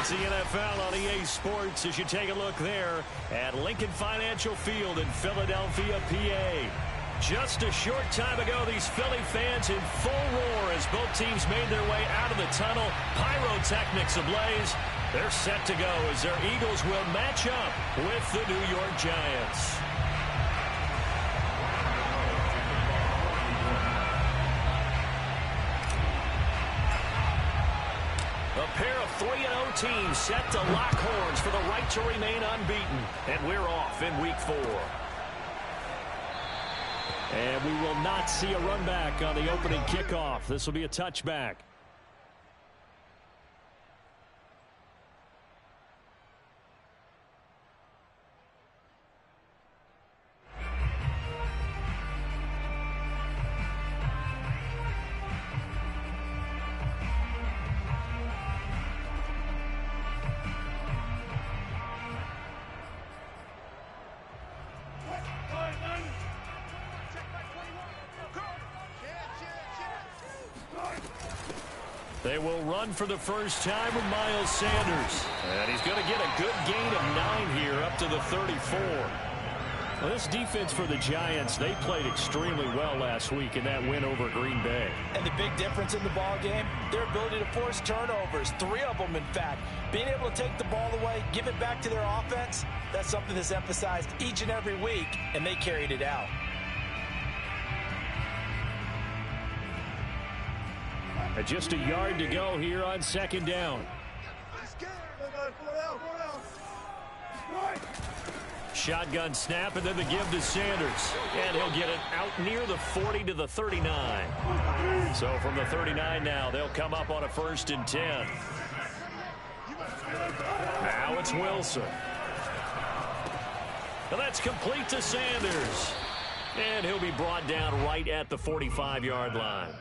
It's the NFL on EA Sports as you take a look there at Lincoln Financial Field in Philadelphia, PA. Just a short time ago, these Philly fans in full roar as both teams made their way out of the tunnel. Pyrotechnics ablaze. They're set to go as their Eagles will match up with the New York Giants. A pair of 3-0 teams set to lock horns for the right to remain unbeaten. And we're off in Week 4. And we will not see a run back on the opening kickoff. This will be a touchback. They will run for the first time with Miles Sanders. And he's going to get a good gain of 9 here up to the 34. Well, this defense for the Giants, they played extremely well last week in that win over Green Bay. And the big difference in the ball game, their ability to force turnovers, 3 of them in fact. Being able to take the ball away, give it back to their offense, that's something that's emphasized each and every week, and they carried it out. Just a yard to go here on second down. Shotgun snap, and then the give to Sanders. And he'll get it out near the 40 to the 39. So from the 39 now, they'll come up on a 1st and 10. Now it's Wilson. And that's complete to Sanders. And he'll be brought down right at the 45-yard line.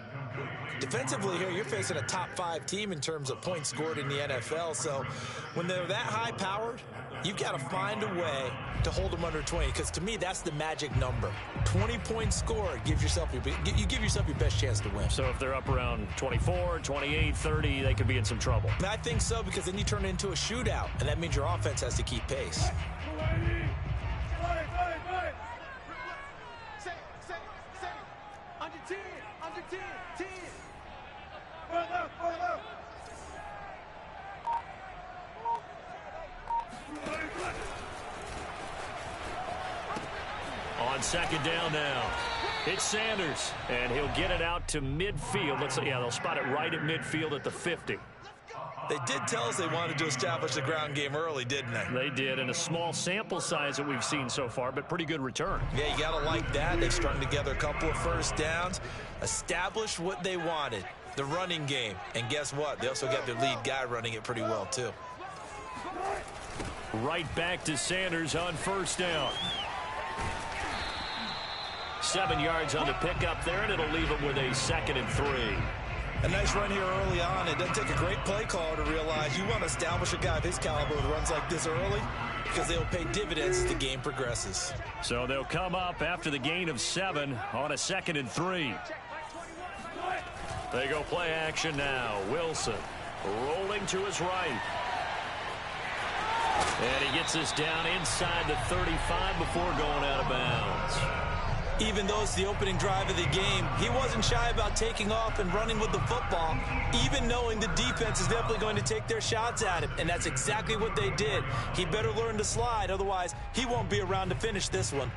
Defensively here, you're facing a top 5 team in terms of points scored in the NFL. So when they're that high-powered, you've got to find a way to hold them under 20. Because to me, that's the magic number. 20 points scored gives yourself you give yourself your best chance to win. So if they're up around 24, 28, 30, they could be in some trouble. And I think so, because then you turn it into a shootout, and that means your offense has to keep pace. On second down now, it's Sanders, and he'll get it out to midfield. They'll spot it right at midfield at the 50. They did tell us they wanted to establish the ground game early, didn't they? They did, and a small sample size that we've seen so far, but pretty good return. Yeah, you got to like that. They've strung together a couple of first downs, established what they wanted, the running game. And guess what? They also got their lead guy running it pretty well, too. Right back to Sanders on first down. 7 yards on the pickup there, and it'll leave him with a 2nd and 3. A nice run here early on. It doesn't take a great play call to realize you want to establish a guy of his caliber who runs like this early, because they'll pay dividends as the game progresses. So they'll come up after the gain of 7 on a 2nd and 3. They go play action now. Wilson rolling to his right. And he gets this down inside the 35 before going out of bounds. Even though it's the opening drive of the game, he wasn't shy about taking off and running with the football, even knowing the defense is definitely going to take their shots at him. And that's exactly what they did. He better learn to slide, otherwise he won't be around to finish this one.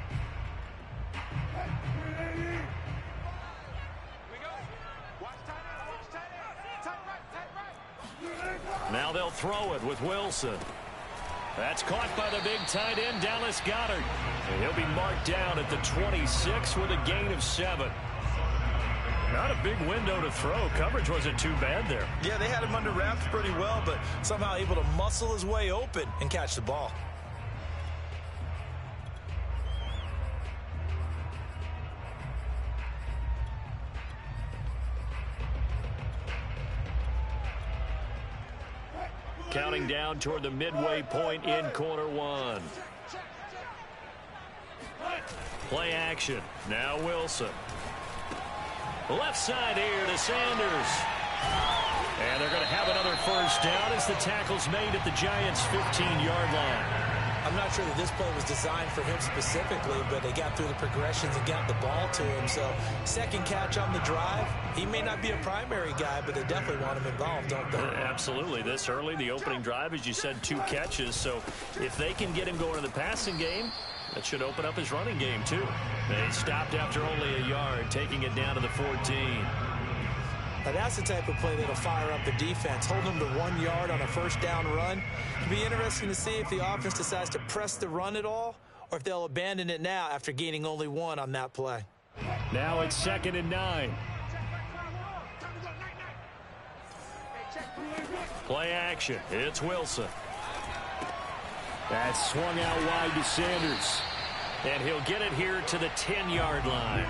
Now they'll throw it with Wilson. That's caught by the big tight end, Dallas Goedert. And he'll be marked down at the 26 with a gain of 7. Not a big window to throw. Coverage wasn't too bad there. Yeah, they had him under wraps pretty well, but somehow able to muscle his way open and catch the ball. Counting down toward the midway point in corner 1. Play action. Now Wilson. Left side here to Sanders. And they're going to have another first down as the tackle's made at the Giants' 15-yard line. I'm not sure that this play was designed for him specifically, but they got through the progressions and got the ball to him. So second catch on the drive. He may not be a primary guy, but they definitely want him involved, don't they? Absolutely. This early, the opening drive, as you said, 2 catches. So if they can get him going in the passing game, that should open up his running game, too. They stopped after only a yard, taking it down to the 14. Now that's the type of play that'll fire up the defense. Hold them to 1 yard on a first down run. It'll be interesting to see if the offense decides to press the run at all or if they'll abandon it now after gaining only 1 on that play. Now it's 2nd and 9. Play action. It's Wilson. That's swung out wide to Sanders. And he'll get it here to the 10-yard line.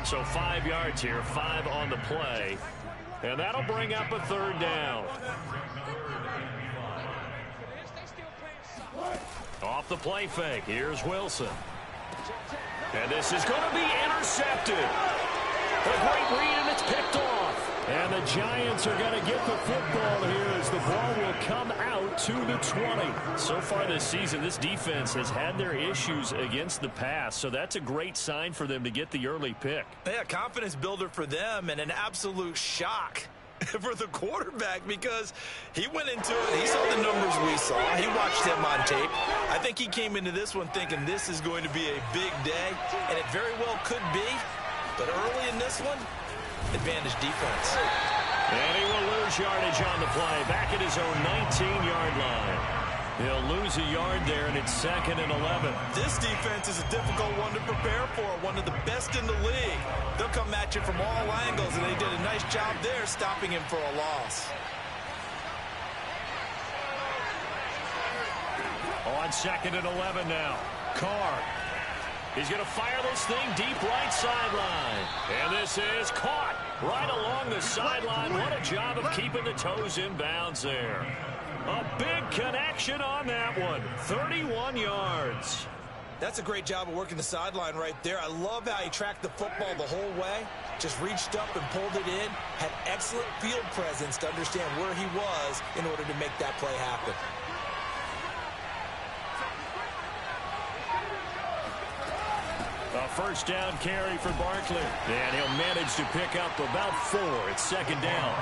So 5 yards here, 5 on the play. And that'll bring up a 3rd down. Off the play fake, here's Wilson. And this is going to be intercepted. A great read, and it's picked off. And the Giants are going to get the football here as the ball will come out to the 20. So far this season, this defense has had their issues against the pass, so that's a great sign for them to get the early pick. Yeah, confidence builder for them and an absolute shock for the quarterback because he went into it. He saw the numbers we saw. He watched him on tape. I think he came into this one thinking this is going to be a big day, and it very well could be. But early in this one, advantage defense. And he will lose yardage on the play, back at his own 19-yard line. He'll lose a yard there, and it's 2nd and 11. This defense is a difficult one to prepare for, one of the best in the league. They'll come at you from all angles, and they did a nice job there stopping him for a loss. On 2nd and 11 now. Carr. He's going to fire this thing deep right sideline. And this is caught right along the sideline. What a job of keeping the toes in bounds there. A big connection on that one. 31 yards. That's a great job of working the sideline right there. I love how he tracked the football the whole way. Just reached up and pulled it in. Had excellent field presence to understand where he was in order to make that play happen. A first down carry for Barkley. And he'll manage to pick up about 4. It's 2nd down.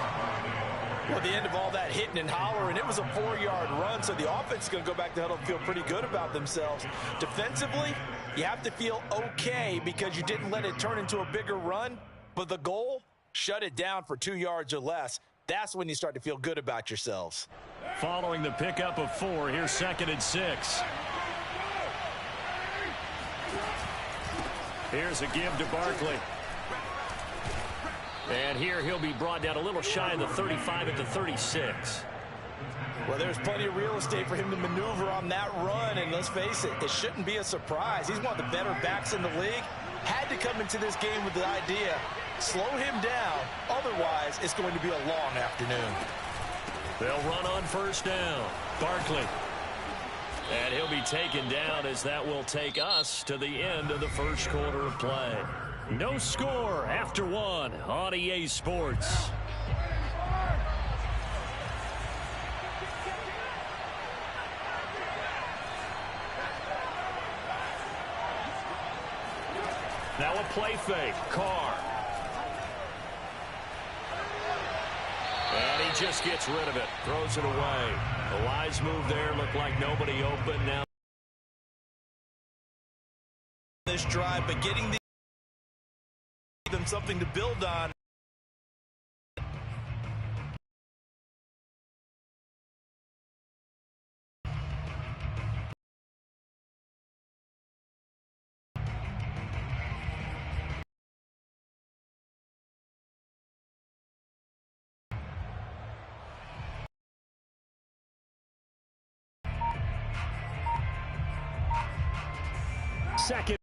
Well, at the end of all that hitting and hollering, it was a 4-yard run, so the offense is going to go back to huddle and feel pretty good about themselves. Defensively, you have to feel okay because you didn't let it turn into a bigger run, but the goal, shut it down for 2 yards or less. That's when you start to feel good about yourselves. Following the pickup of 4, here's 2nd and 6. Here's a give to Barkley. And here he'll be brought down a little shy of the 35 at the 36. Well, there's plenty of real estate for him to maneuver on that run, and let's face it, it shouldn't be a surprise. He's one of the better backs in the league. Had to come into this game with the idea, slow him down, otherwise it's going to be a long afternoon. They'll run on first down. Barkley. And he'll be taken down as that will take us to the end of the first quarter of play. No score after 1 on EA Sports. Now a play fake. Carr. And he just gets rid of it. Throws it away. A wise move there. Looked like nobody open. Now this drive, but getting them something to build on. Second.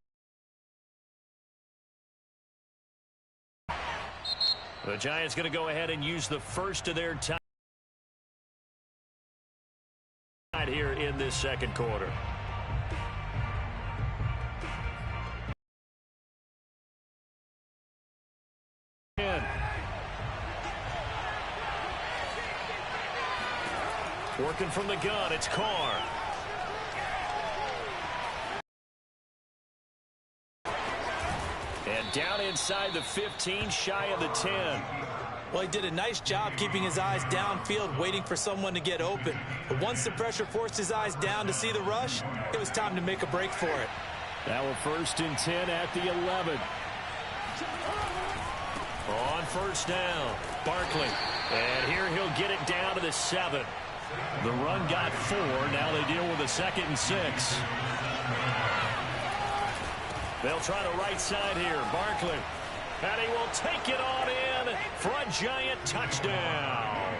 The Giants going to go ahead and use the first of their time here in this second quarter. Looking from the gun, it's Carr. And down inside the 15, shy of the 10. Well, he did a nice job keeping his eyes downfield, waiting for someone to get open. But once the pressure forced his eyes down to see the rush, it was time to make a break for it. Now a 1st and 10 at the 11. On 1st down, Barkley. And here he'll get it down to the 7. The run got 4. Now they deal with a 2nd and 6. They'll try the right side here. Barkley. And he will take it on in for a giant touchdown.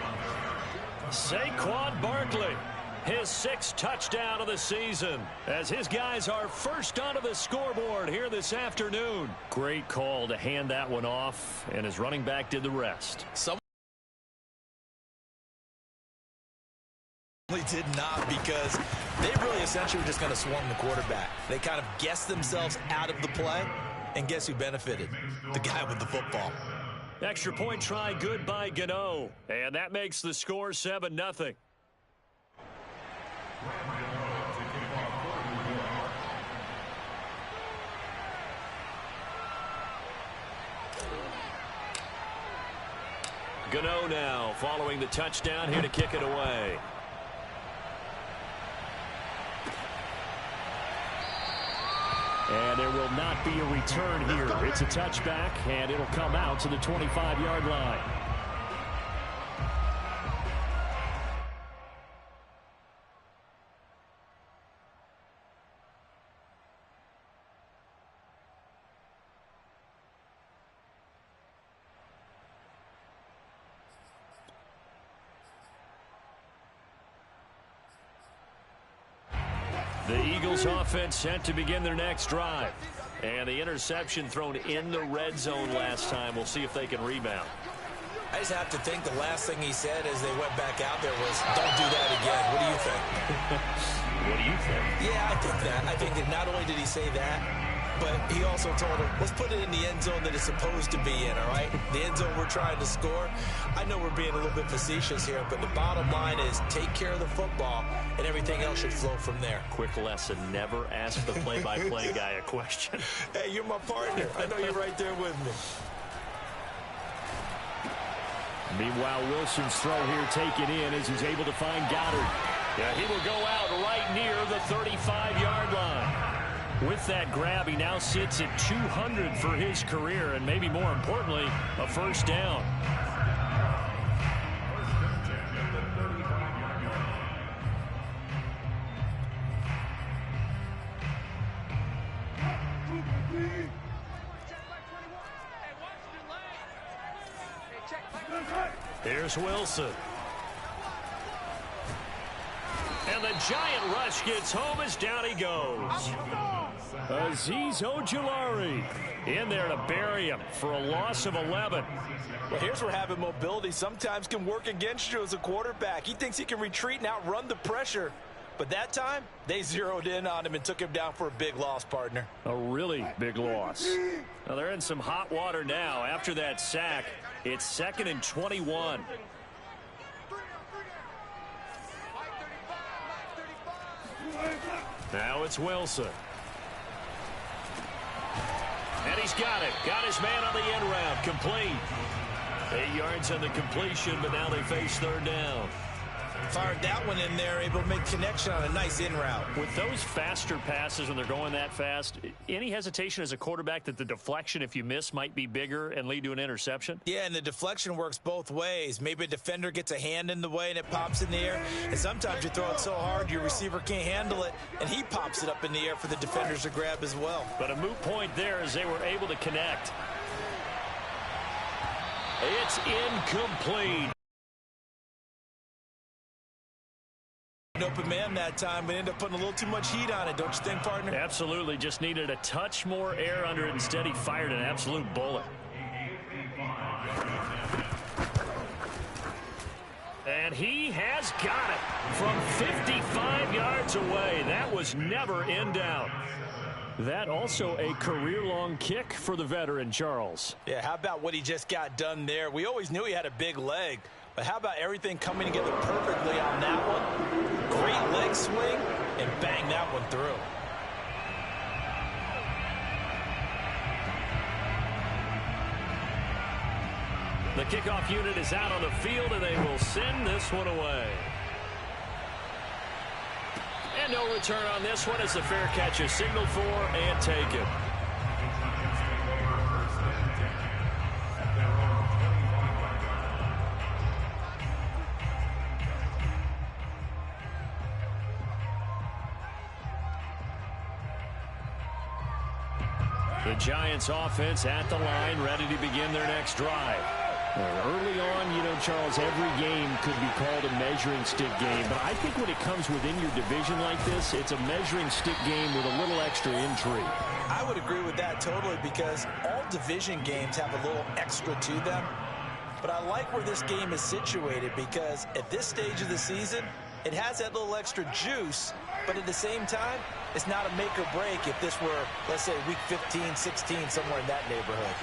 Saquon Barkley, his 6th touchdown of the season, as his guys are first onto the scoreboard here this afternoon. Great call to hand that one off, and his running back did the rest. Did not, because they really essentially were just going to swarm the quarterback. They kind of guessed themselves out of the play, and guess who benefited? The guy with the football. Extra point try good by Gano, and that makes the score 7-0. Gano now following the touchdown, here to kick it away. And there will not be a return here. It's a touchback, and it'll come out to the 25-yard line. The Eagles offense set to begin their next drive. And the interception thrown in the red zone last time. We'll see if they can rebound. I just have to think the last thing he said as they went back out there was, don't do that again. What do you think? What do you think? Yeah, I think that. I think that not only did he say that, but he also told him, let's put it in the end zone that it's supposed to be in, all right? The end zone we're trying to score. I know we're being a little bit facetious here, but the bottom line is take care of the football, and everything else should flow from there. Quick lesson, never ask the play-by-play guy a question. Hey, you're my partner. I know you're right there with me. Meanwhile, Wilson's throw here taken in as he's able to find Goddard. Yeah, he will go out right near the 35-yard line. With that grab, he now sits at 200 for his career, and maybe more importantly, a 1st down. Here's Wilson. And the giant rush gets home as down he goes. Azeez Ojulari in there to bury him for a loss of 11. Well, here's where having mobility sometimes can work against you as a quarterback. He thinks he can retreat and outrun the pressure. But that time, they zeroed in on him and took him down for a big loss, partner. A really big loss. Now they're in some hot water now. After that sack, it's 2nd and 21. Now it's Wilson. And he's got it. Got his man on the end route. Complete. 8 yards on the completion, but now they face 3rd down. Fired that one in there, able to make connection on a nice in route. With those faster passes when they're going that fast, any hesitation as a quarterback that the deflection, if you miss, might be bigger and lead to an interception? Yeah, and the deflection works both ways. Maybe a defender gets a hand in the way and it pops in the air. And sometimes you throw it so hard your receiver can't handle it, and he pops it up in the air for the defenders to grab as well. But a moot point there as they were able to connect. It's incomplete. Open man that time, but ended up putting a little too much heat on it, don't you think, partner? Absolutely. Just needed a touch more air under it. Instead, he fired an absolute bullet. And he has got it from 55 yards away. That was never in doubt. That also a career-long kick for the veteran, Charles. Yeah, how about what he just got done there? We always knew he had a big leg, But how about everything coming together perfectly on that one? Great leg swing, and bang that one through. The kickoff unit is out on the field, and they will send this one away. And no return on this one as the fair catch is signaled for and taken. The Giants offense at the line, ready to begin their next drive. Early on, you know, Charles, every game could be called a measuring stick game. But I think when it comes within your division like this, it's a measuring stick game with a little extra intrigue. I would agree with that totally because all division games have a little extra to them. But I like where this game is situated because at this stage of the season, it has that little extra juice. But at the same time, it's not a make or break if this were, let's say, week 15, 16, somewhere in that neighborhood.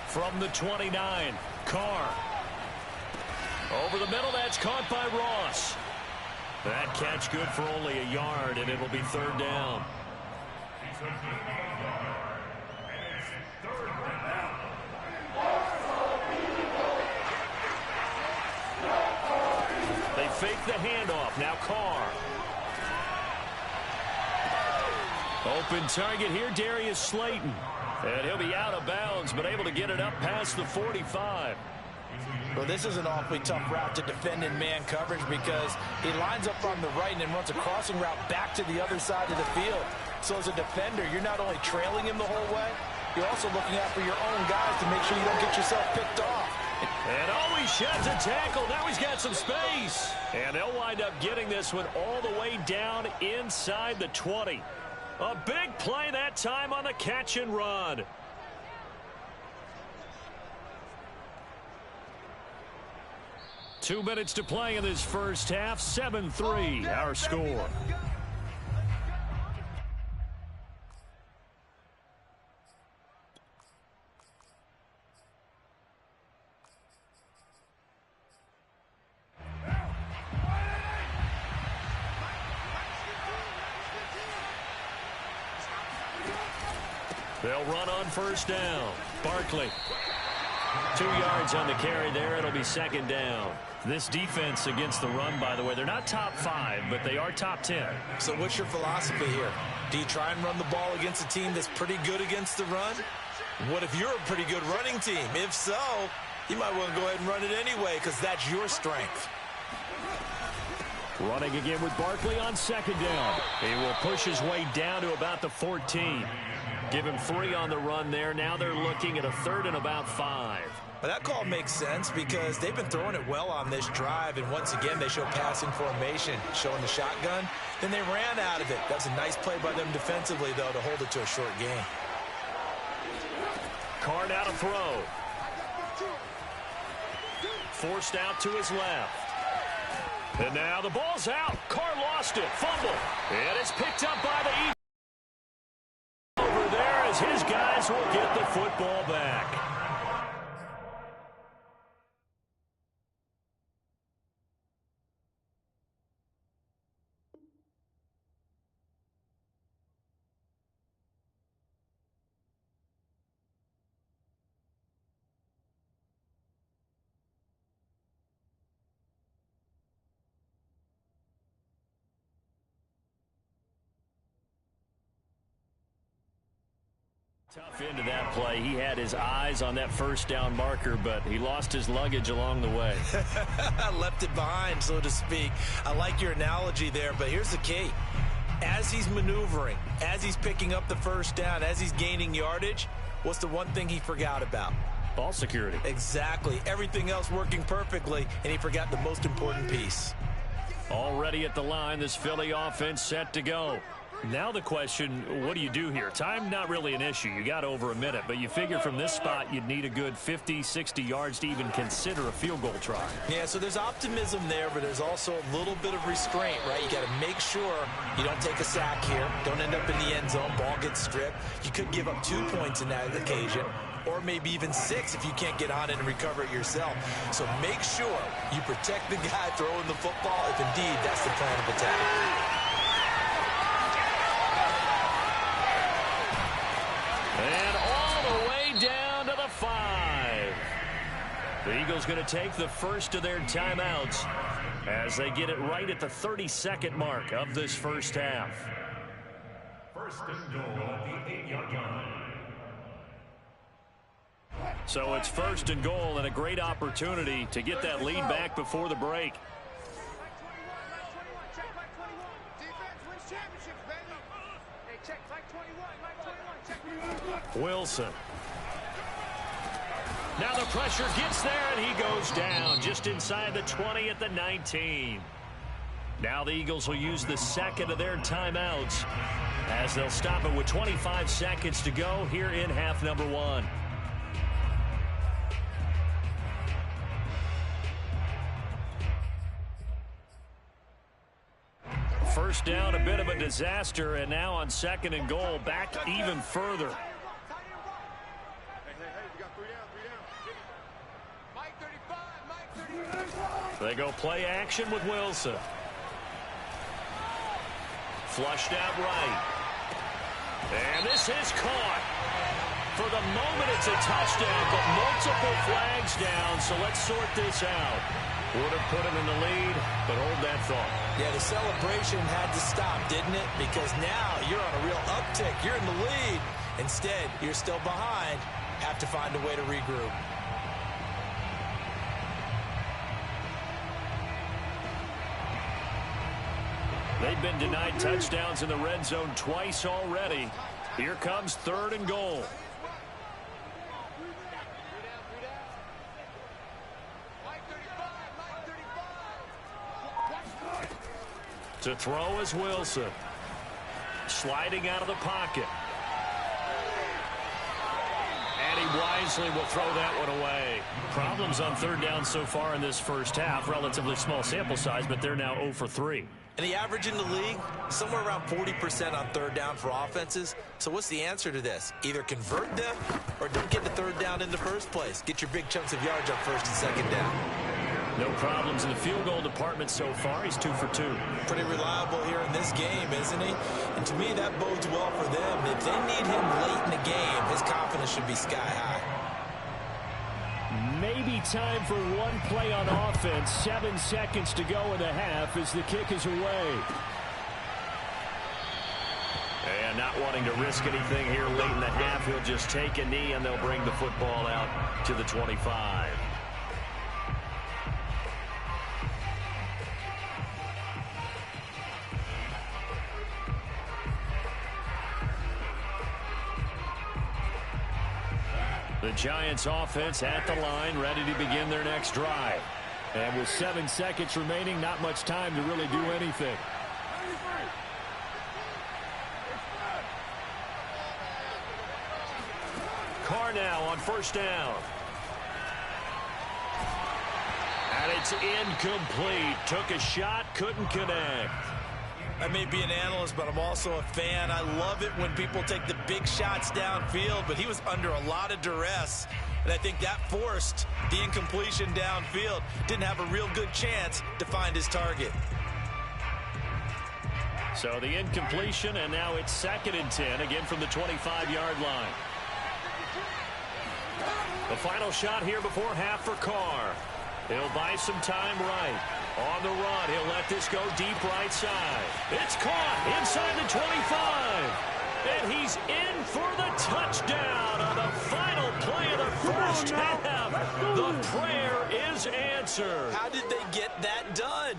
From the 29, Carr. Over the middle, that's caught by Ross. That catch good for only a yard, and it'll be third down. They fake the handoff. Now Carr. Open target here, Darius Slayton. And he'll be out of bounds, but able to get it up past the 45. Well, this is an awfully tough route to defend in man coverage because he lines up on the right and then runs a crossing route back to the other side of the field. So as a defender, you're not only trailing him the whole way, you're also looking out for your own guys to make sure you don't get yourself picked off. And always sheds a tackle. Now he's got some space. And they'll wind up getting this one all the way down inside the 20. A big play that time on the catch and run. Two minutes to play in this first half. 7-3 our score. They'll run on first down. Barkley. 2 yards on the carry there. It'll be second down. This defense against the run, by the way, they're not top 5, but they are top 10. So what's your philosophy here? Do you try and run the ball against a team that's pretty good against the run? What if you're a pretty good running team? If so, you might want to go ahead and run it anyway because that's your strength. Running again with Barkley on second down. He will push his way down to about the 14. Give him 3 on the run there. Now they're looking at a third and about 5. Well, that call makes sense because they've been throwing it well on this drive, and once again they show passing formation, showing the shotgun. Then they ran out of it. That was a nice play by them defensively, though, to hold it to a short gain. Carr now to throw. Forced out to his left. And now the ball's out. Carr lost it. Fumble. And it's picked up by the Eagles. Over there as his guys will get the football back. Tough into that play. He had his eyes on that first down marker, but he lost his luggage along the way. Left it behind, so to speak. I like your analogy there, but here's the key. As he's maneuvering, as he's picking up the first down, as he's gaining yardage, what's the one thing he forgot about? Ball security. Exactly. Everything else working perfectly, and he forgot the most important piece. Already at the line, this Philly offense set to go. Now the question, what do you do here? Time, not really an issue. You got over a minute, but you figure from this spot you'd need a good 50, 60 yards to even consider a field goal try. Yeah, so there's optimism there, but there's also a little bit of restraint, right? You got to make sure you don't take a sack here. Don't end up in the end zone. Ball gets stripped. You could give up 2 points in that occasion, or maybe even 6 if you can't get on it and recover it yourself. So make sure you protect the guy throwing the football if indeed that's the plan of attack. And all the way down to the 5. The Eagles going to take the first of their timeouts as they get it right at the 32nd mark of this first half. First and goal at the 8-yard line. So it's first and goal and a great opportunity to get that lead back before the break. Wilson. Now the pressure gets there, and he goes down just inside the 20 at the 19. Now the Eagles will use the second of their timeouts as they'll stop it with 25 seconds to go here in half number 1. First down, a bit of a disaster, and now on second and goal, back even further. They go play action with Wilson. Flushed out right. And this is caught. For the moment, it's a touchdown, but multiple flags down, so let's sort this out. Would have put him in the lead, but hold that thought. Yeah, the celebration had to stop, didn't it? Because now you're on a real uptick. You're in the lead. Instead, you're still behind. Have to find a way to regroup. They've been denied touchdowns in the red zone twice already. Here comes third and goal. To throw is Wilson. Sliding out of the pocket. And he wisely will throw that one away. Problems on third down so far in this first half. Relatively small sample size, but they're now 0 for 3. And the average in the league, somewhere around 40% on third down for offenses. So what's the answer to this? Either convert them or don't get the third down in the first place. Get your big chunks of yards on first and second down. No problems in the field goal department so far. He's 2 for 2. Pretty reliable here in this game, isn't he? And to me, that bodes well for them. If they need him late in the game, his confidence should be sky high. Maybe time for one play on offense. 7 seconds to go in the half as the kick is away. And not wanting to risk anything here late in the half, he'll just take a knee and they'll bring the football out to the 25. The Giants offense at the line, ready to begin their next drive. And with 7 seconds remaining, not much time to really do anything. Carr now on first down. And it's incomplete. Took a shot, couldn't connect. I may be an analyst, but I'm also a fan. I love it when people take the big shots downfield, but he was under a lot of duress, and I think that forced the incompletion downfield. Didn't have a real good chance to find his target. So the incompletion, and now it's 2nd and 10, again from the 25-yard line. The final shot here before half for Carr. He'll buy some time right. On the run, he'll let this go deep right side. It's caught inside the 25. And he's in for the touchdown on the final play of the first half. The prayer is answered. How did they get that done?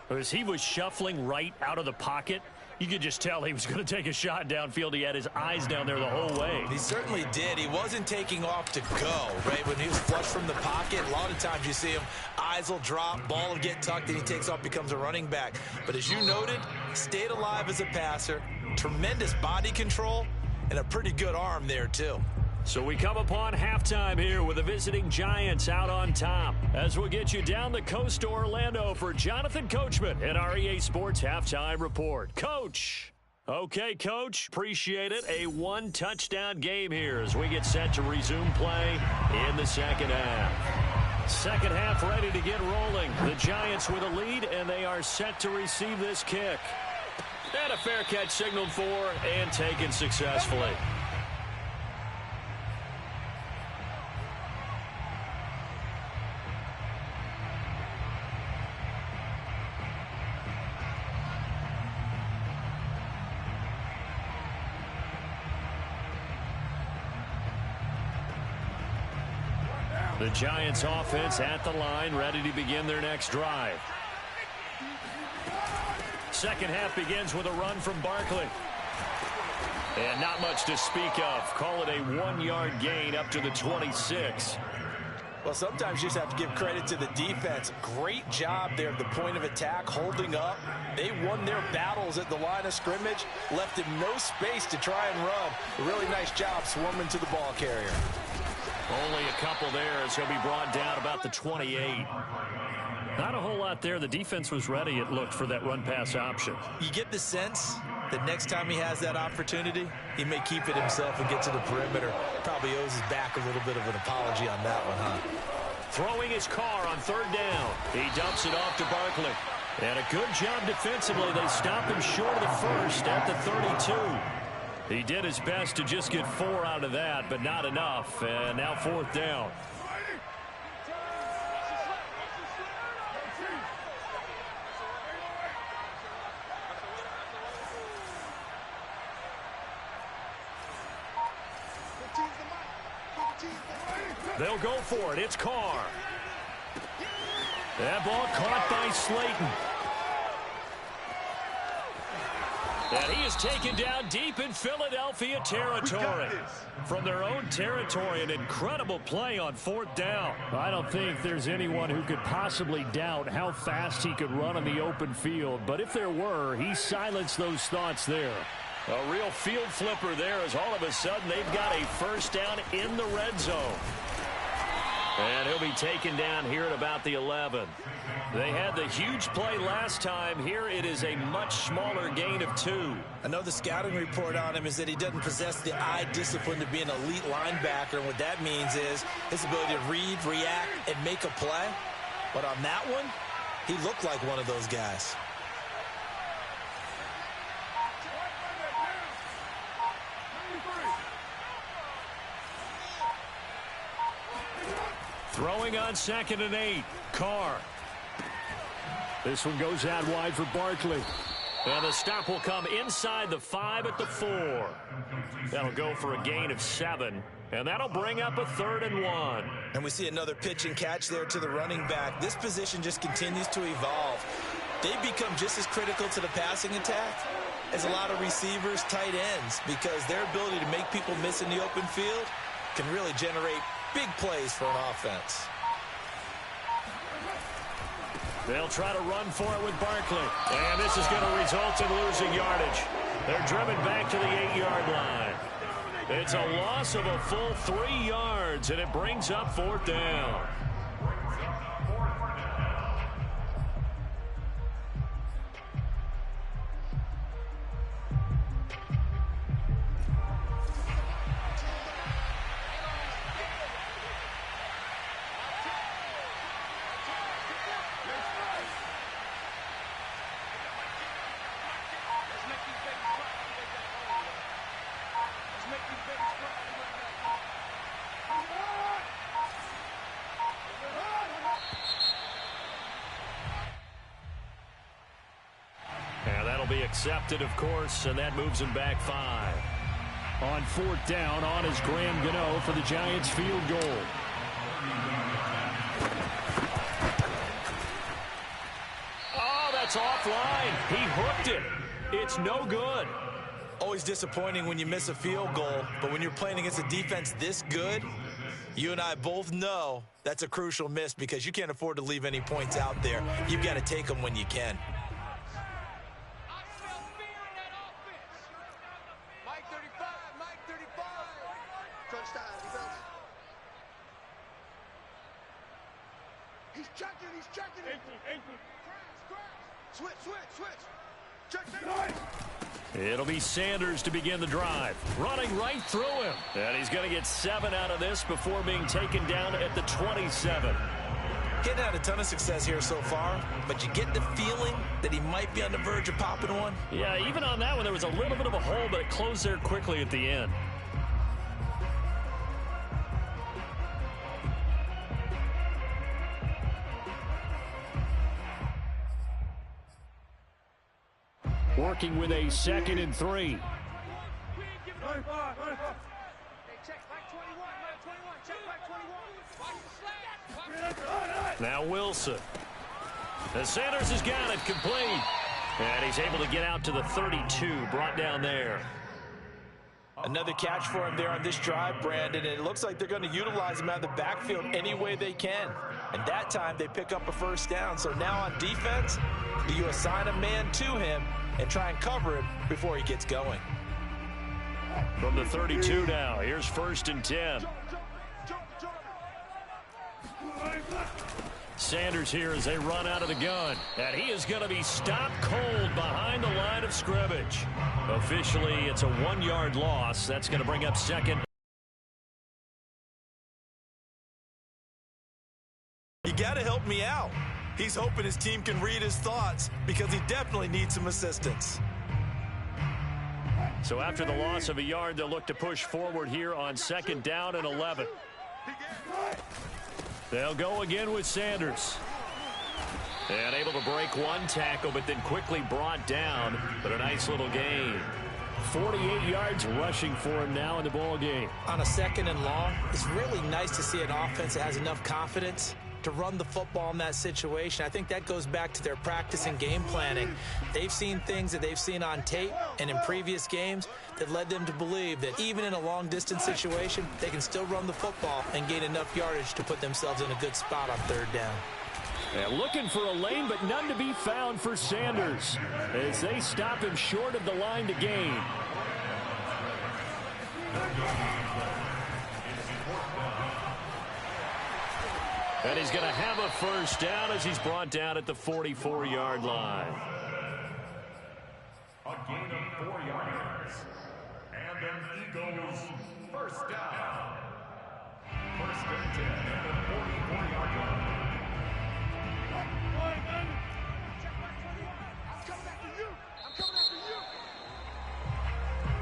As he was shuffling right out of the pocket, You could just tell he was going to take a shot downfield. He had his eyes down there the whole way. He certainly did. He wasn't taking off to go, right? When he was flush from the pocket, a lot of times you see him, eyes will drop, ball will get tucked, and he takes off, becomes a running back. But as you noted, stayed alive as a passer, tremendous body control, and a pretty good arm there, too. So we come upon halftime here with the visiting Giants out on top. As we'll get you down the coast to Orlando for Jonathan Coachman at our EA Sports Halftime Report. Coach. Okay, Coach. Appreciate it. A one-touchdown game here as we get set to resume play in the second half. Second half ready to get rolling. The Giants with a lead, and they are set to receive this kick. And a fair catch signaled for and taken successfully. The Giants offense at the line, ready to begin their next drive. Second half begins with a run from Barkley. And not much to speak of. Call it a 1-yard gain up to the 26. Well, sometimes you just have to give credit to the defense. Great job there at the point of attack, holding up. They won their battles at the line of scrimmage, left him no space to try and run. A really nice job swarming to the ball carrier. Only a couple there as he'll be brought down about the 28. Not a whole lot there. The defense was ready, it looked, for that run-pass option. You get the sense that next time he has that opportunity, he may keep it himself and get to the perimeter. Probably owes his back a little bit of an apology on that one, huh? Throwing his car on third down. He dumps it off to Barkley. And a good job defensively. They stop him short of the first at the 32. He did his best to just get 4 out of that, but not enough. And now fourth down. They'll go for it. It's Carr. That ball caught by Slayton. And he is taken down deep in Philadelphia territory. From their own territory, an incredible play on fourth down. I don't think there's anyone who could possibly doubt how fast he could run on the open field. But if there were, he silenced those thoughts there. A real field flipper there as all of a sudden they've got a first down in the red zone. And he'll be taken down here at about the 11. They had the huge play last time. Here it is a much smaller gain of 2. I know the scouting report on him is that he doesn't possess the eye discipline to be an elite linebacker. And what that means is his ability to read, react, and make a play. But on that one, he looked like one of those guys. Throwing on 2nd and 8. Carr. This one goes out wide for Barkley. And the stop will come inside the 5 at the 4. That'll go for a gain of 7. And that'll bring up a 3rd and 1. And we see another pitch and catch there to the running back. This position just continues to evolve. They become just as critical to the passing attack as a lot of receivers, tight ends, because their ability to make people miss in the open field can really generate big plays for an offense. They'll try to run for it with Barkley. And this is going to result in losing yardage. They're driven back to the 8-yard line. It's a loss of a full 3 yards, and it brings up fourth down. Be accepted, of course, and that moves him back 5. On fourth down, on is Graham Gano for the Giants field goal. Oh, that's offline. He hooked it. It's no good. Always disappointing when you miss a field goal, but when you're playing against a defense this good, you and I both know that's a crucial miss because you can't afford to leave any points out there. You've got to take them when you can. Mike 35, Mike 35. Touchdown, defense. He's checking it. Switch. Check. It'll be Sanders to begin the drive. Running right through him. And he's going to get 7 out of this before being taken down at the 27. Getting had a ton of success here so far, but you get the feeling that he might be on the verge of popping one. Yeah, even on that one, there was a little bit of a hole, but it closed there quickly at the end. Working with a 2nd and 3. Now Wilson. And Sanders has got it complete. And he's able to get out to the 32, brought down there. Another catch for him there on this drive, Brandon, and it looks like they're going to utilize him out of the backfield any way they can. And that time they pick up a first down. So now on defense, do you assign a man to him and try and cover him before he gets going? From the 32 now, here's 1st and 10. Sanders here as they run out of the gun. And he is going to be stopped cold behind the line of scrimmage. Officially, it's a 1-yard loss. That's going to bring up 2nd. You got to help me out. He's hoping his team can read his thoughts because he definitely needs some assistance. So after the loss of a yard, they'll look to push forward here on 2nd down and 11. They'll go again with Sanders. And able to break one tackle, but then quickly brought down. But a nice little gain. 48 yards rushing for him now in the ball game. On a 2nd and long, it's really nice to see an offense that has enough confidence to run the football in that situation. I think that goes back to their practice and game planning. They've seen things that they've seen on tape and in previous games that led them to believe that even in a long-distance situation, they can still run the football and gain enough yardage to put themselves in a good spot on 3rd down. And looking for a lane, but none to be found for Sanders as they stop him short of the line to gain. And he's going to have a first down as he's brought down at the 44-yard line. A gain of 4 yards. And an Eagles first down. 1st and 10 at the 44-yard line.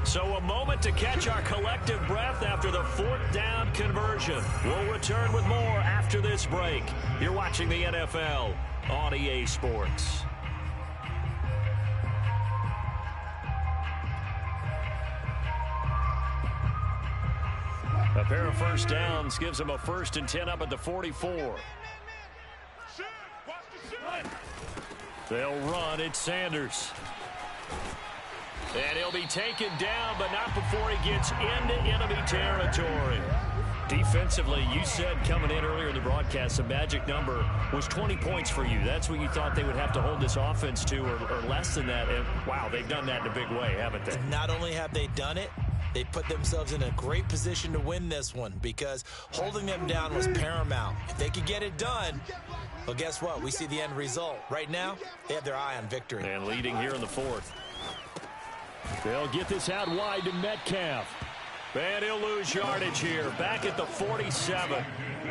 So a moment to catch our collective breath after the 4th down conversion. We'll return with more after this break. You're watching the NFL on EA Sports. A pair of first downs gives them a 1st and 10 up at the 44. They'll run. It's Sanders. And he'll be taken down, but not before he gets into enemy territory. Defensively, you said coming in earlier in the broadcast, the magic number was 20 points for you. That's what you thought they would have to hold this offense to, or less than that. And, wow, they've done that in a big way, haven't they? Not only have they done it, they put themselves in a great position to win this one because holding them down was paramount. If they could get it done, well, guess what? We see the end result. Right now, they have their eye on victory. And leading here in the 4th. They'll get this out wide to Metcalf. And he'll lose yardage here. Back at the 47.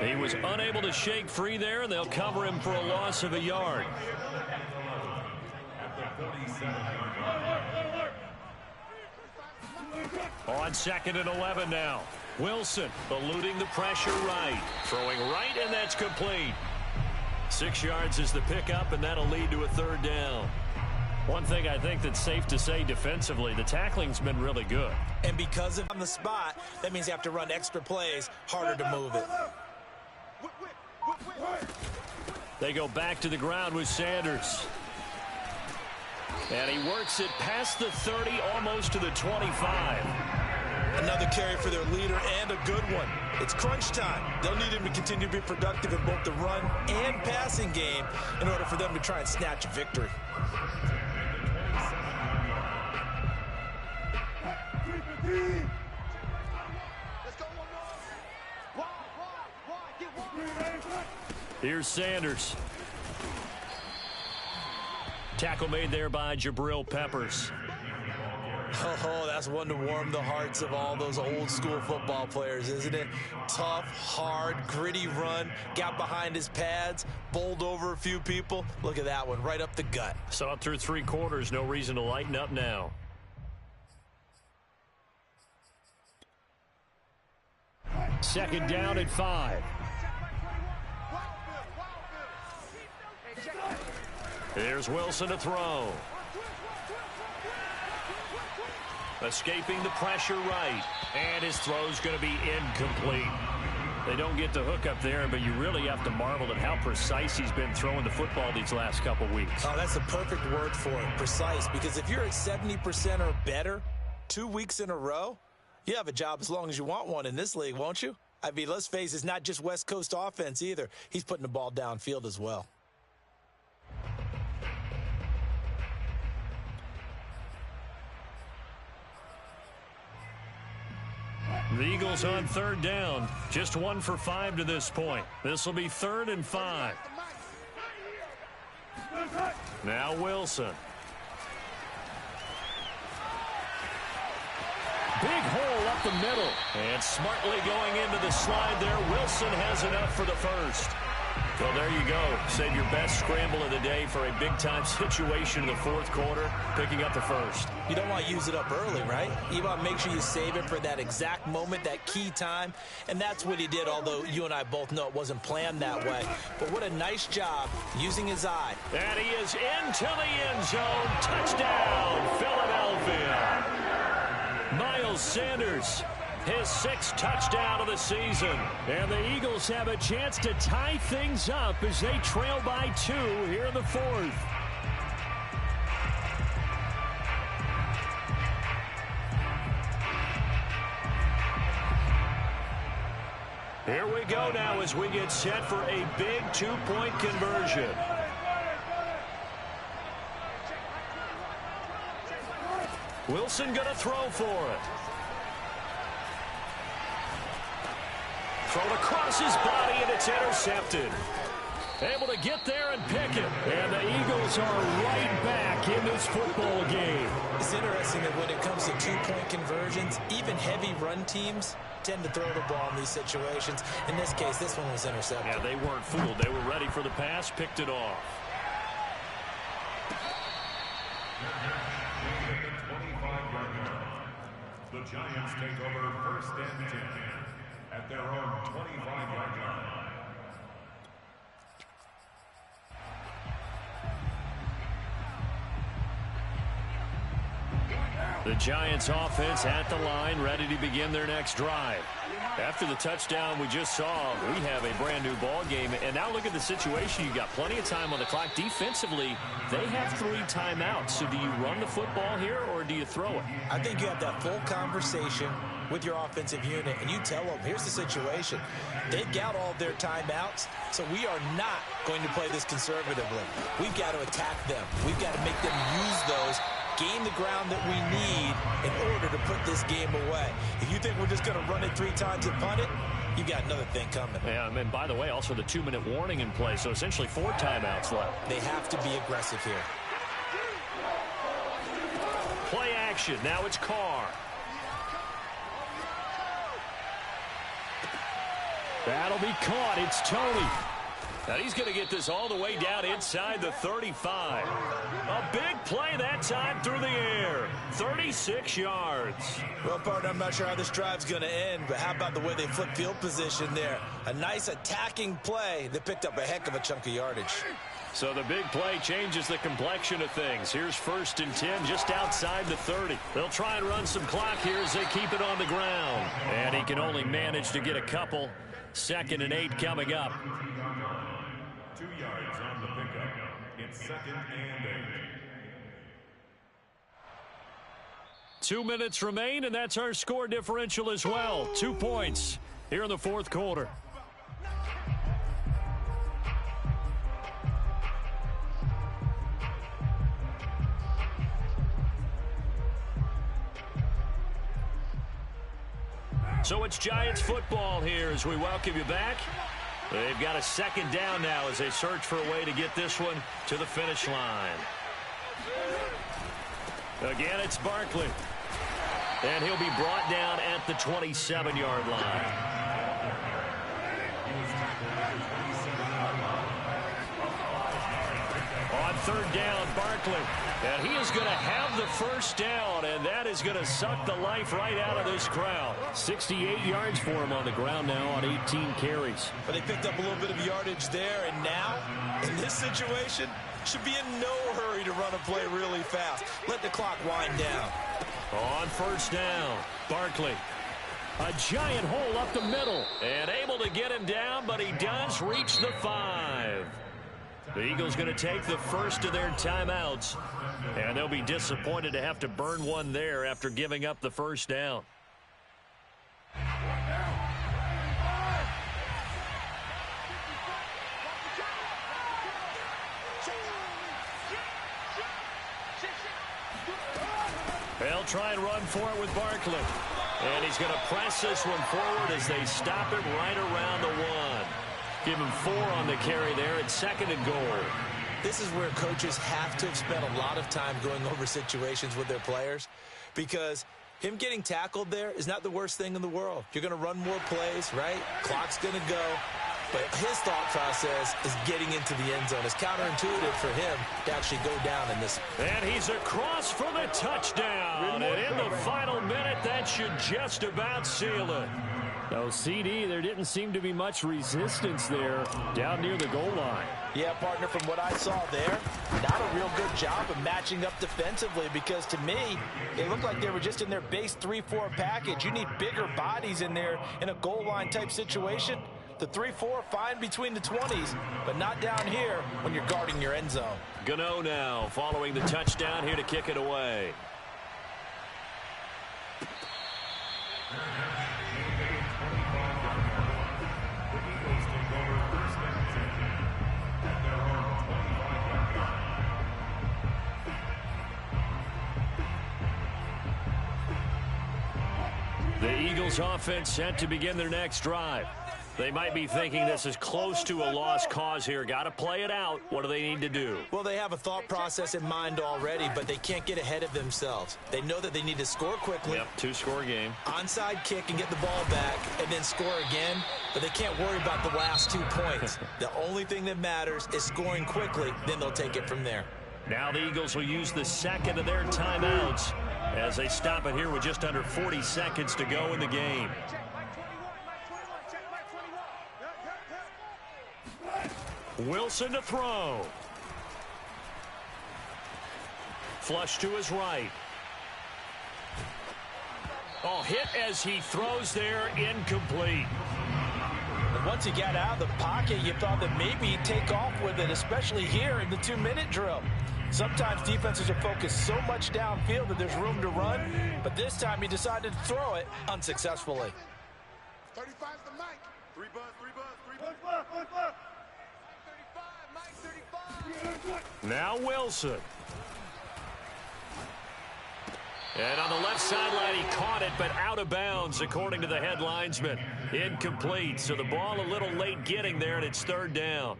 He was unable to shake free there, and they'll cover him for a loss of a yard. On 2nd and 11 now. Wilson eluding the pressure right. Throwing right, and that's complete. 6 yards is the pickup, and that'll lead to a 3rd down. One thing I think that's safe to say defensively, the tackling's been really good. And because of on the spot, that means they have to run extra plays, harder to move it. They go back to the ground with Sanders. And he works it past the 30, almost to the 25. Another carry for their leader and a good one. It's crunch time. They'll need him to continue to be productive in both the run and passing game in order for them to try and snatch a victory. Here's Sanders. Tackle made there by Jabril Peppers. Oh, that's one to warm the hearts of all those old school football players, isn't it? Tough, hard, gritty run, got behind his pads, bowled over a few people. Look at that one, right up the gut. Saw it through 3 quarters, no reason to lighten up now. Second down at 5. Here's Wilson to throw. Escaping the pressure right. And his throw's going to be incomplete. They don't get the hook up there, but you really have to marvel at how precise he's been throwing the football these last couple weeks. Oh, that's the perfect word for it, precise. Because if you're at 70% or better 2 weeks in a row, you have a job as long as you want one in this league, won't you? I mean, let's face it, it's not just West Coast offense either. He's putting the ball downfield as well. The Eagles on third down. Just 1 for 5 to this point. This will be 3rd and 5. Now Wilson. Big hole up the middle. And smartly going into the slide there. Wilson has enough for the first. Well, there you go. Save your best scramble of the day for a big-time situation in the 4th quarter, picking up the first. You don't want to use it up early, right? You want to make sure you save it for that exact moment, that key time. And that's what he did, although you and I both know it wasn't planned that way. But what a nice job using his eye. And he is into the end zone. Touchdown, Philadelphia. Miles Sanders, his 6th touchdown of the season. And the Eagles have a chance to tie things up as they trail by 2 here in the 4th. Here we go now as we get set for a big 2-point conversion. Wilson going to throw for it. Thrown across his body, and it's intercepted. Able to get there and pick it. And the Eagles are right back in this football game. It's interesting that when it comes to 2-point conversions, even heavy run teams tend to throw the ball in these situations. In this case, this one was intercepted. Yeah, they weren't fooled. They were ready for the pass, picked it off. The Giants take over 1st and 10 at their own 25-yard line. The Giants offense at the line, ready to begin their next drive. After the touchdown we just saw, we have a brand new ball game. And now look at the situation. You've got plenty of time on the clock. Defensively, they have 3 timeouts. So do you run the football here or do you throw it? I think you have that full conversation with your offensive unit, and you tell them, here's the situation. They've got all of their timeouts, so we are not going to play this conservatively. We've got to attack them. We've got to make them use those, gain the ground that we need in order to put this game away. If you think we're just going to run it 3 times and punt it, you got another thing coming. Yeah, and by the way, also the 2-minute warning in play, so essentially 4 timeouts left. They have to be aggressive here. Play action. Now it's Carr. That'll be caught. It's Tony. Now he's going to get this all the way down inside the 35. A big play that time through the air. 36 yards. Well, partner, I'm not sure how this drive's going to end, but how about the way they flip field position there? A nice attacking play that picked up a heck of a chunk of yardage. So the big play changes the complexion of things. Here's 1st and 10 just outside the 30. They'll try and run some clock here as they keep it on the ground. And he can only manage to get a couple. 2nd and 8 coming up. 2 yards on the pickup. It's 2nd and 8. 2 minutes remain, and that's our score differential as well. 2 points here in the fourth quarter. So it's Giants football here as we welcome you back. They've got a second down now as they search for a way to get this one to the finish line. Again, it's Barkley. And he'll be brought down at the 27-yard line. On third down, Barkley. And he is going to have the first down, and that is going to suck the life right out of this crowd. 68 yards for him on the ground now on 18 carries. But they picked up a little bit of yardage there, and now, in this situation, should be in no hurry to run a play really fast. Let the clock wind down. On first down, Barkley. A giant hole up the middle, and able to get him down, but he does reach the 5. The Eagles going to take the first of their timeouts, and they'll be disappointed to have to burn one there after giving up the first down. They'll try and run for it with Barkley. And he's going to press this one forward as they stop him right around the 1. Give him 4 on the carry there at 2nd and goal. This is where coaches have to have spent a lot of time going over situations with their players, because him getting tackled there is not the worst thing in the world. You're going to run more plays, right? Clock's going to go. But his thought process is getting into the end zone. It's counterintuitive for him to actually go down in this. And he's across for the touchdown. And in the final minute, that should just about seal it. No, CD, there didn't seem to be much resistance there down near the goal line. Yeah, partner, from what I saw there, not a real good job of matching up defensively, because to me, it looked like they were just in their base 3-4 package. You need bigger bodies in there in a goal line type situation. The 3-4, fine between the 20s, but not down here when you're guarding your end zone. Gano now following the touchdown here to kick it away. The Eagles offense set to begin their next drive. They might be thinking this is close to a lost cause here. Got to play it out. What do they need to do? Well, they have a thought process in mind already, but they can't get ahead of themselves. They know that they need to score quickly. Yep, 2-score game. Onside kick and get the ball back and then score again, but they can't worry about the last 2 points. The only thing that matters is scoring quickly, then they'll take it from there. Now the Eagles will use the second of their timeouts as they stop it here with just under 40 seconds to go in the game. Wilson to throw. Flush to his right. Oh, hit as he throws there, incomplete. And once he got out of the pocket, you thought that maybe he'd take off with it, especially here in the 2-minute drill. Sometimes defenses are focused so much downfield that there's room to run, but this time he decided to throw it unsuccessfully. 35's the mic. 3 buzz, 3 buzz, 3 buzz. 35, Mike 35. Now Wilson. And on the left sideline, he caught it, but out of bounds, according to the head linesman. Incomplete, so the ball a little late getting there, and it's 3rd down.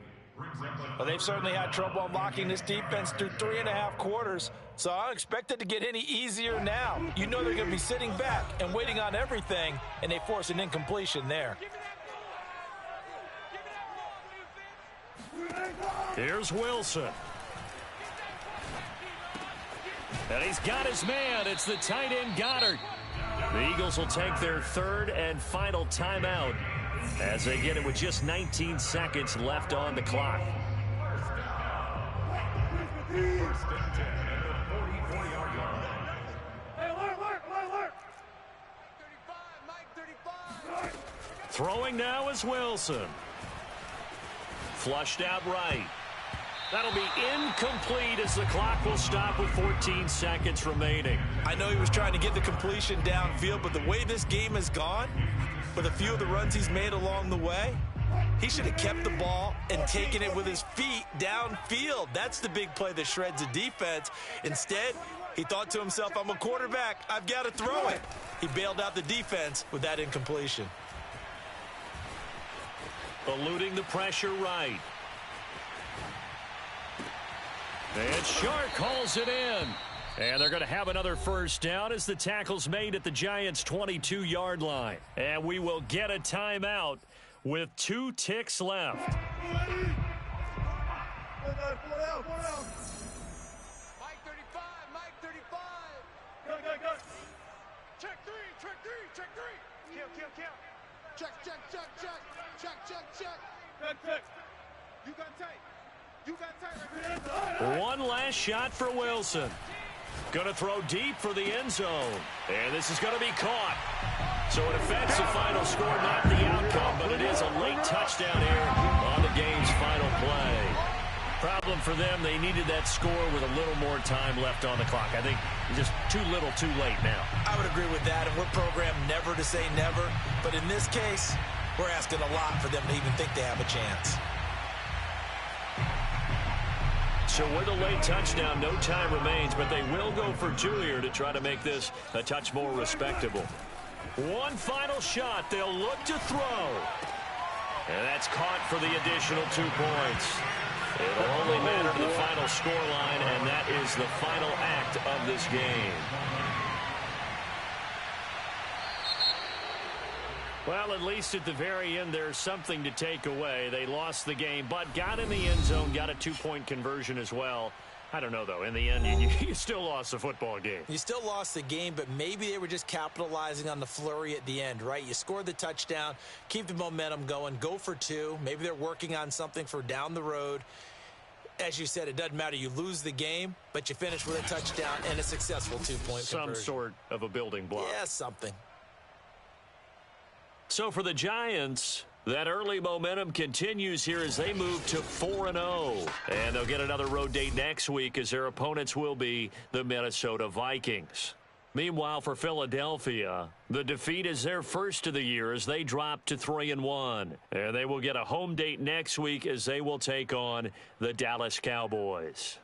Well, they've certainly had trouble unlocking this defense through 3.5 quarters, so I don't expect it to get any easier now. You know they're going to be sitting back and waiting on everything, and they force an incompletion there. Here's Wilson. And he's got his man. It's the tight end Goddard. The Eagles will take their 3rd and final timeout as they get it with just 19 seconds left on the clock. Throwing now is Wilson. Flushed out right. That'll be incomplete as the clock will stop with 14 seconds remaining. I know he was trying to get the completion downfield, but the way this game has gone, with a few of the runs he's made along the way, he should have kept the ball and taken it with his feet downfield. That's the big play that shreds the defense. Instead, he thought to himself, I'm a quarterback, I've got to throw it. He bailed out the defense with that incompletion. Eluding the pressure right. And Shark hauls it in. And they're going to have another first down as the tackle's made at the Giants' 22-yard line. And we will get a timeout with 2 ticks left. Mike 35, Mike 35. Go. Check three. Kill. Check. You got tight. One last shot for Wilson. Going to throw deep for the end zone. And this is going to be caught. So it affects the final score, not the outcome, but it is a late touchdown here on the game's final play. Problem for them, they needed that score with a little more time left on the clock. I think just too little, too late now. I would agree with that, and we're programmed never to say never. But in this case, we're asking a lot for them to even think they have a chance. So with a late touchdown, no time remains, but they will go for 2 here to try to make this a touch more respectable. One final shot. They'll look to throw. And that's caught for the additional 2 points. It'll only matter to the final scoreline, and that is the final act of this game. Well, at least at the very end, there's something to take away. They lost the game, but got in the end zone, got a 2-point conversion as well. I don't know, though. In the end, you still lost the football game. You still lost the game, but maybe they were just capitalizing on the flurry at the end, right? You scored the touchdown, keep the momentum going, go for 2. Maybe they're working on something for down the road. As you said, it doesn't matter. You lose the game, but you finish with a touchdown and a successful 2-point conversion. Some sort of a building block. Yeah, something. So for the Giants, that early momentum continues here as they move to 4-0. And they'll get another road date next week as their opponents will be the Minnesota Vikings. Meanwhile, for Philadelphia, the defeat is their first of the year as they drop to 3-1. And they will get a home date next week as they will take on the Dallas Cowboys.